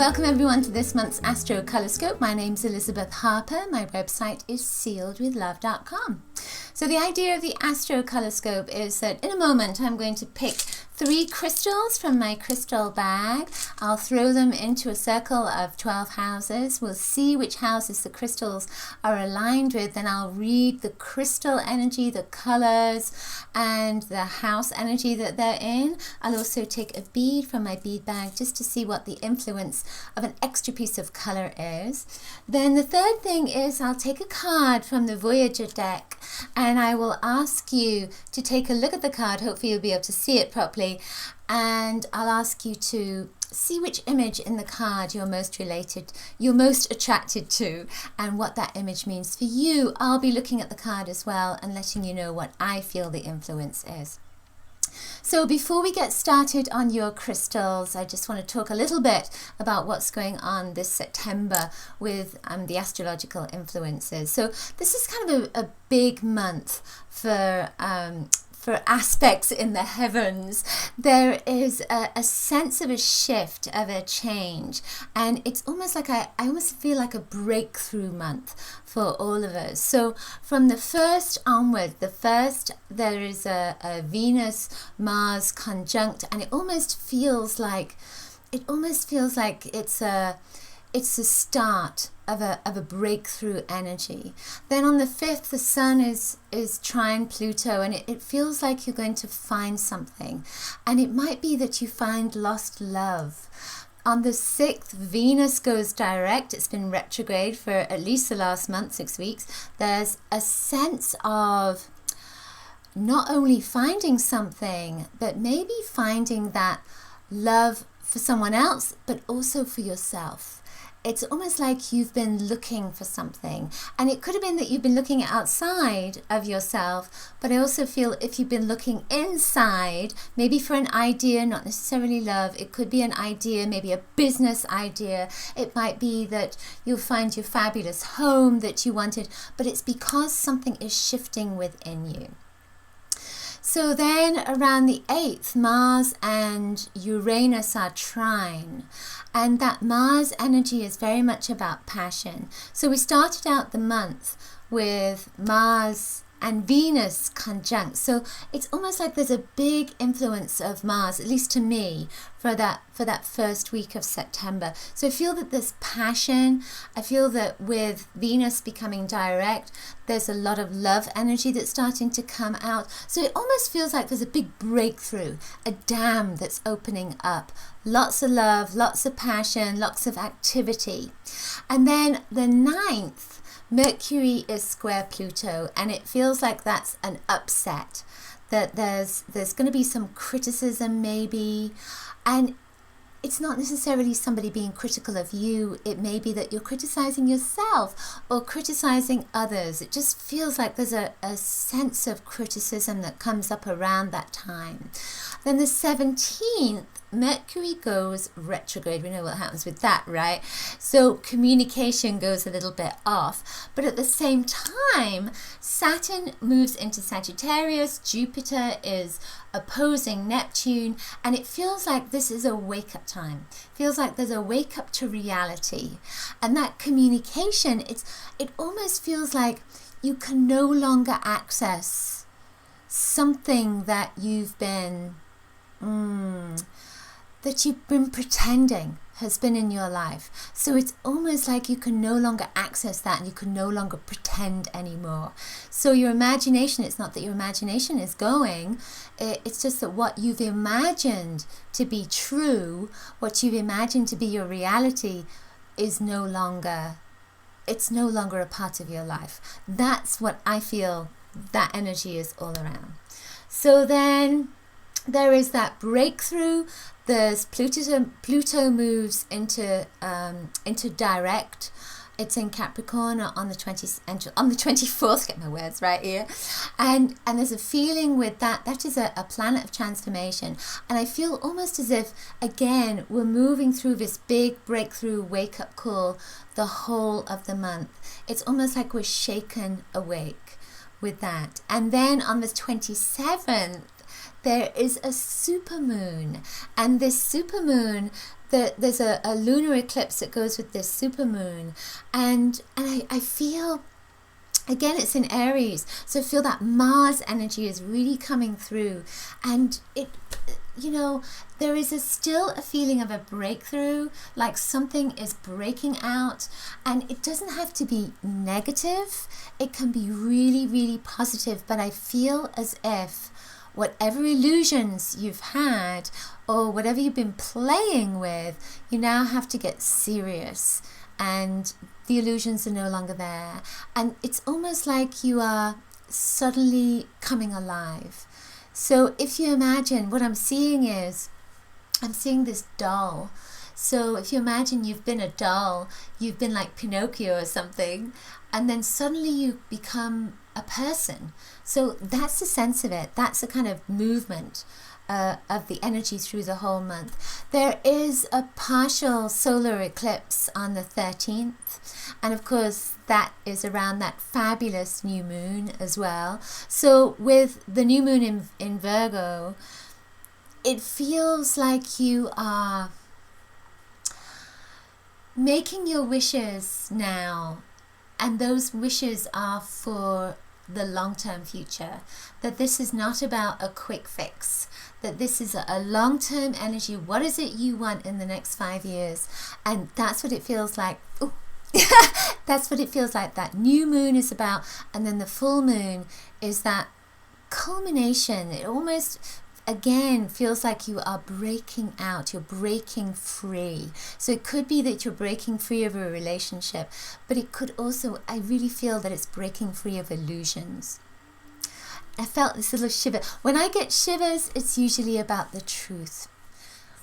Welcome everyone to this month's Astro Colorscope. My name's Elizabeth Harper. My website is sealedwithlove.com. So the idea of the Astro Colorscope is that in a moment I'm going to pick 3 crystals from my crystal bag. I'll throw them into a circle of 12 houses. We'll see which houses the crystals are aligned with. Then I'll read the crystal energy, the colors, and the house energy that they're in. I'll also take a bead from my bead bag just to see what the influence of an extra piece of color is. Then the third thing is I'll take a card from the Voyager deck and I will ask you to take a look at the card. Hopefully you'll be able to see it properly. And I'll ask you to see which image in the card you're most attracted to, and what that image means for you. I'll be looking at the card as well and letting you know what I feel the influence is. So before we get started on your crystals, I just want to talk a little bit about what's going on this September with the astrological influences. So this is kind of a big month for aspects in the heavens. There is a sense of a shift, of a change, and it's almost like I almost feel like a breakthrough month for all of us. So from the 1st onward, there is a Venus-Mars conjunct, and it almost feels like it's a start of a breakthrough energy. Then on the 5th, the Sun is trine Pluto, and it feels like you're going to find something. And it might be that you find lost love. On the 6th, Venus goes direct. It's been retrograde for at least the last month, 6 weeks. There's a sense of not only finding something, but maybe finding that love for someone else, but also for yourself. It's almost like you've been looking for something, and it could have been that you've been looking outside of yourself, but I also feel if you've been looking inside, maybe for an idea, not necessarily love, it could be an idea, maybe a business idea. It might be that you'll find your fabulous home that you wanted, but it's because something is shifting within you. So then around the 8th, Mars and Uranus are trine, and that Mars energy is very much about passion. So we started out the month with Mars and Venus conjunct. So it's almost like there's a big influence of Mars, at least to me, for that first week of September. So I feel that there's passion. I feel that with Venus becoming direct, there's a lot of love energy that's starting to come out. So it almost feels like there's a big breakthrough, a dam that's opening up. Lots of love, lots of passion, lots of activity. And then the 9th, Mercury is square Pluto, and it feels like that's an upset, that there's going to be some criticism maybe, and it's not necessarily somebody being critical of you. It may be that you're criticizing yourself or criticizing others. It just feels like there's a sense of criticism that comes up around that time. Then the 17th, Mercury goes retrograde. We know what happens with that, right? So communication goes a little bit off. But at the same time, Saturn moves into Sagittarius. Jupiter is opposing Neptune. And it feels like this is a wake-up time. It feels like there's a wake-up to reality. And that communication, it almost feels like you can no longer access something that you've been pretending has been in your life. So it's almost like you can no longer access that, and you can no longer pretend anymore. So your imagination, it's not that your imagination is going, it's just that what you've imagined to be true, what you've imagined to be your reality is no longer a part of your life. That's what I feel that energy is all around. So then there is that breakthrough. There's Pluto moves into direct. It's in Capricorn on the 24th. Get my words right here, and there's a feeling with that. That is a planet of transformation, and I feel almost as if again we're moving through this big breakthrough wake up call the whole of the month. It's almost like we're shaken awake with that, and then on the 27th. there is a supermoon, and this supermoon, there's a lunar eclipse that goes with this supermoon, and I feel, again, it's in Aries, so I feel that Mars energy is really coming through, and it, you know, there is still a feeling of a breakthrough, like something is breaking out, and it doesn't have to be negative, it can be really, really positive, but I feel as if whatever illusions you've had or whatever you've been playing with, you now have to get serious, and the illusions are no longer there, and it's almost like you are suddenly coming alive. So if you imagine, what I'm seeing is, I'm seeing this doll. So if you imagine you've been a doll, you've been like Pinocchio or something, and then suddenly you become a person. So that's the sense of it. That's the kind of movement of the energy through the whole month. There is a partial solar eclipse on the 13th, and of course that is around that fabulous new moon as well. So with the new moon in Virgo, it feels like you are making your wishes now, and those wishes are for the long-term future, that this is not about a quick fix, that this is a long-term energy. What is it you want in the next 5 years? And that's what it feels like. Ooh. That's what it feels like that new moon is about, and then the full moon is that culmination. It almost, again, feels like you are breaking out, you're breaking free. So it could be that you're breaking free of a relationship, but it could also, I really feel that it's breaking free of illusions. I felt this little shiver. When I get shivers, it's usually about the truth.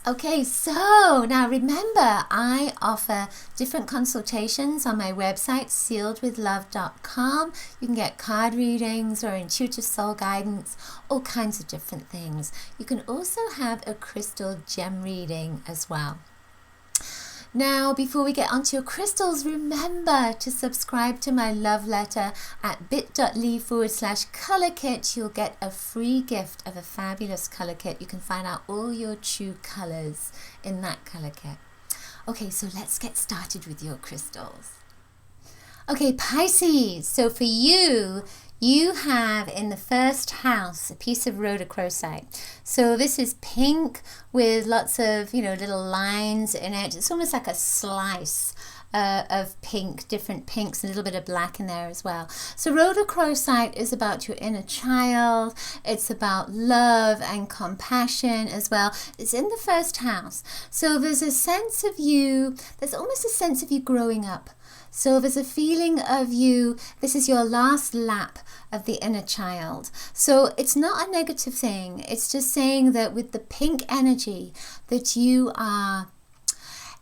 Okay, so now remember, I offer different consultations on my website, sealedwithlove.com. You can get card readings or intuitive soul guidance, all kinds of different things. You can also have a crystal gem reading as well. Now, before we get onto your crystals, remember to subscribe to my love letter at bit.ly/color kit. You'll get a free gift of a fabulous color kit. You can find out all your true colors in that color kit. Okay, so let's get started with your crystals. Okay, Pisces. So for you, you have in the first house a piece of rhodochrosite. So this is pink with lots of, little lines in it. It's almost like a slice of pink, different pinks, and a little bit of black in there as well. So rhodochrosite is about your inner child. It's about love and compassion as well. It's in the first house. So there's a sense of you, there's almost a sense of you growing up. So there's a feeling of you, this is your last lap of the inner child. So it's not a negative thing. It's just saying that with the pink energy that you are,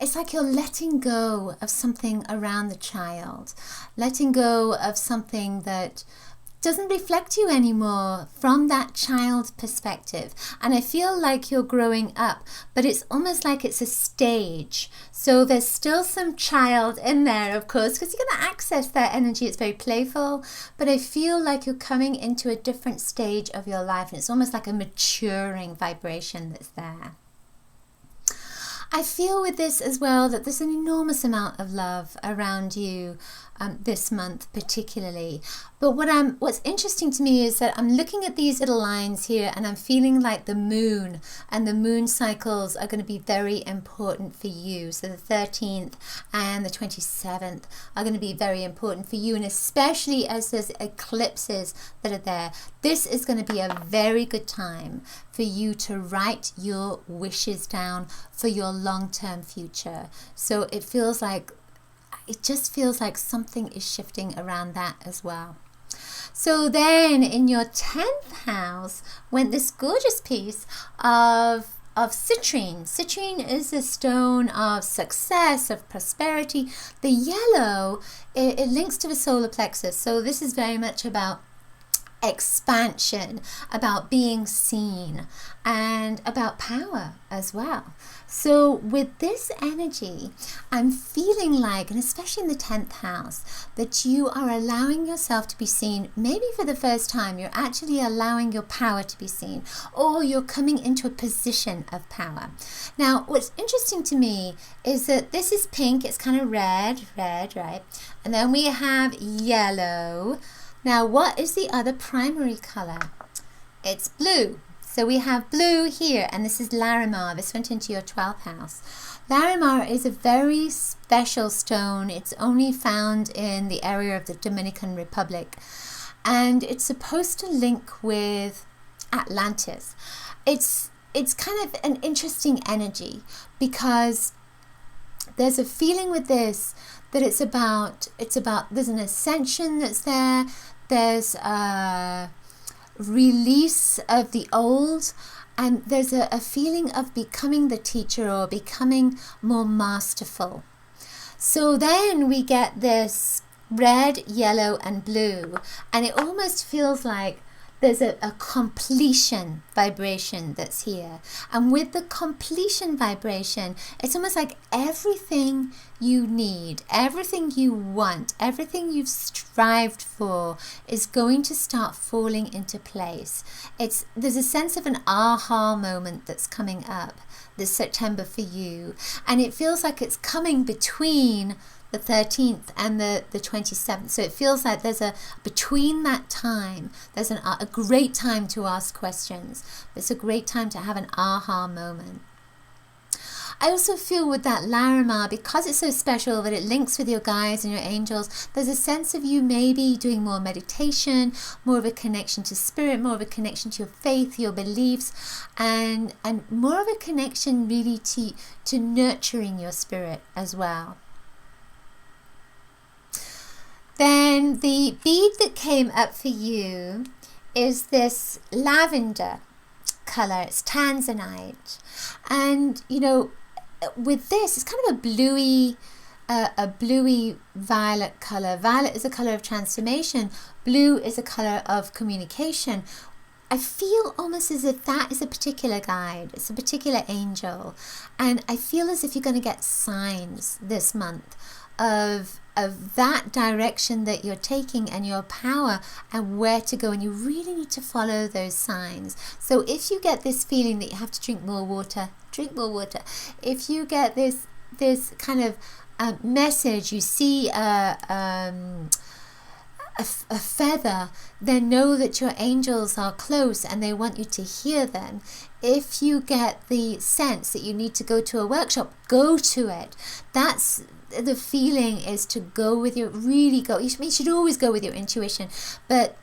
it's like you're letting go of something around the child, letting go of something that doesn't reflect you anymore from that child perspective. And I feel like you're growing up, but it's almost like it's a stage. So there's still some child in there, of course, because you're going to access that energy. It's very playful, but I feel like you're coming into a different stage of your life, and it's almost like a maturing vibration that's there. I feel with this as well that there's an enormous amount of love around you this month particularly. But what's interesting to me is that I'm looking at these little lines here, and I'm feeling like the moon and the moon cycles are going to be very important for you. So the 13th and the 27th are going to be very important for you, and especially as there's eclipses that are there. This is going to be a very good time for you to write your wishes down for your long-term future. So it just feels like something is shifting around that as well. So then in your 10th house went this gorgeous piece of citrine. Citrine is a stone of success, of prosperity. The yellow, it links to the solar plexus. So this is very much about expansion, about being seen, and about power as well. So with this energy, I'm feeling like, and especially in the 10th house, that you are allowing yourself to be seen. Maybe for the first time, you're actually allowing your power to be seen, or you're coming into a position of power. Now, what's interesting to me is that this is pink. It's kind of red, right? And then we have yellow. Now, what is the other primary color? It's blue. So we have blue here, and this is Larimar. This went into your 12th house. Larimar is a very special stone. It's only found in the area of the Dominican Republic, and it's supposed to link with Atlantis. It's kind of an interesting energy, because there's a feeling with this that it's about there's an ascension that's there. There's a release of the old, and there's a feeling of becoming the teacher or becoming more masterful. So then we get this red, yellow, and blue, and it almost feels like there's a completion vibration that's here. And with the completion vibration, it's almost like everything you need, everything you want, everything you've strived for is going to start falling into place. There's a sense of an aha moment that's coming up this September for you. And it feels like it's coming between the 13th and the 27th. So it feels like there's between that time, there's a great time to ask questions. It's a great time to have an aha moment. I also feel with that Larimar, because it's so special that it links with your guides and your angels, there's a sense of you maybe doing more meditation, more of a connection to spirit, more of a connection to your faith, your beliefs, and more of a connection really to nurturing your spirit as well. Then the bead that came up for you is this lavender color. It's tanzanite. And, with this, it's kind of a bluey violet color. Violet is a color of transformation. Blue is a color of communication. I feel almost as if that is a particular guide. It's a particular angel. And I feel as if you're going to get signs this month of that direction that you're taking and your power and where to go, and you really need to follow those signs. So if you get this feeling that you have to drink more water. If you get this kind of message, you see a feather, then know that your angels are close and they want you to hear them. If you get the sense that you need to go to a workshop, go to it. That's the feeling, is to go with you should always go with your intuition, but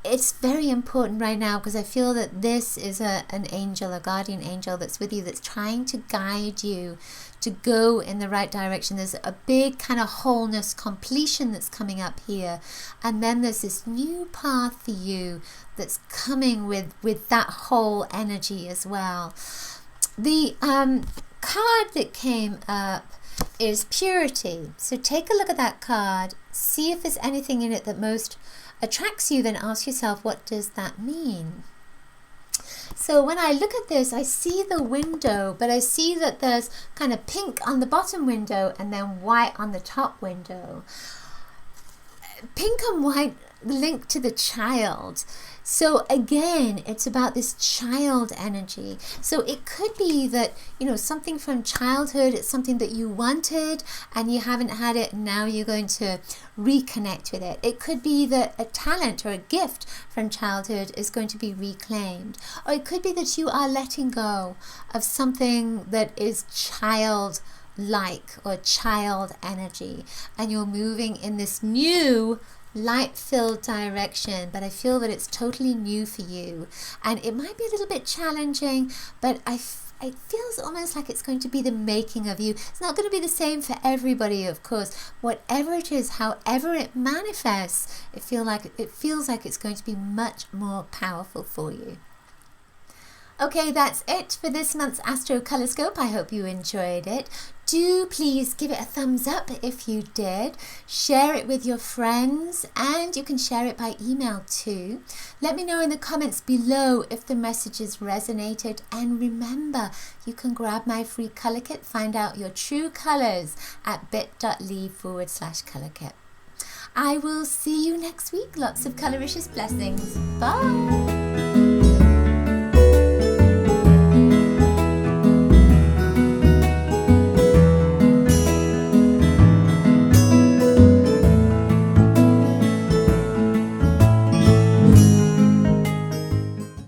it's very important right now, because I feel that this is an angel, a guardian angel that's with you, that's trying to guide you to go in the right direction. There's a big kind of wholeness, completion that's coming up here, and then there's this new path for you that's coming with that whole energy as well. The card that came up is purity. So take a look at that card, see if there's anything in it that most attracts you, then ask yourself, what does that mean? So when I look at this, I see the window, but I see that there's kind of pink on the bottom window and then white on the top window. Pink and white link to the child. So again, it's about this child energy. So it could be that, something from childhood, it's something that you wanted and you haven't had it, and now you're going to reconnect with it. It could be that a talent or a gift from childhood is going to be reclaimed. Or it could be that you are letting go of something that is childlike or child energy, and you're moving in this new light-filled direction, but I feel that it's totally new for you, and it might be a little bit challenging, but it feels almost like it's going to be the making of you. It's not going to be the same for everybody, of course. Whatever it is, however it manifests, it feels like it's going to be much more powerful for you. Okay, that's it for this month's Astro Colorscope. I hope you enjoyed it. Do please give it a thumbs up if you did. Share it with your friends, and you can share it by email too. Let me know in the comments below if the messages resonated. And remember, you can grab my free color kit, find out your true colors at bit.ly/color kit. I will see you next week. Lots of coloricious blessings. Bye.